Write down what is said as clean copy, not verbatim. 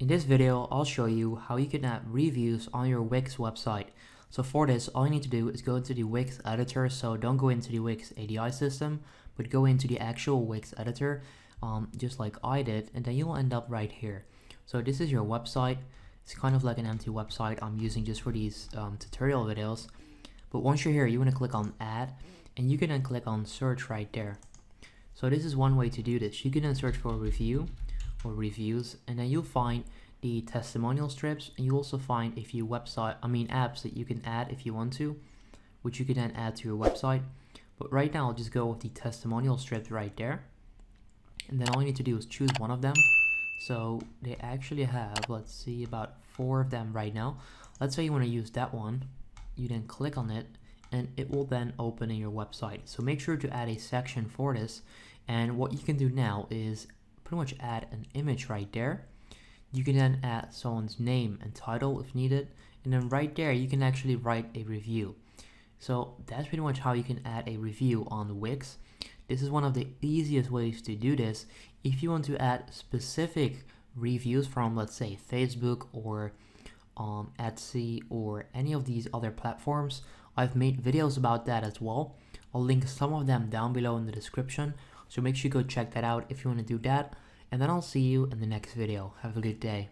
In this video, I'll show you how you can add reviews on your Wix website. So for this, all you need to do is go into the Wix editor. So don't go into the Wix ADI system, but go into the actual Wix editor, just like I did, and then you'll end up right here. So this is your website. It's kind of like an empty website I'm using just for these tutorial videos. But once you're here, you want to click on add, and you can then click on search right there. So this is one way to do this. You can then search for a review or reviews, and then you'll find the testimonial strips, and you also find a few apps that you can add if you want to, which you can then add to your website. But right now I'll just go with the testimonial strips right there, and then all you need to do is choose one of them. So they actually have, let's see, about 4 of them right now. Let's say you want to use that one. You then click on it, and it will then open in your website. So make sure to add a section for this, and what you can do now is pretty much add an image right there. You can then add someone's name and title if needed, and then right there you can actually write a review. So that's pretty much how you can add a review on Wix. This is one of the easiest ways to do this. If you want to add specific reviews from, let's say, Facebook or Etsy or any of these other platforms, I've made videos about that as well. I'll link some of them down below in the description, so make sure you go check that out if you want to do that. And then I'll see you in the next video. Have a good day.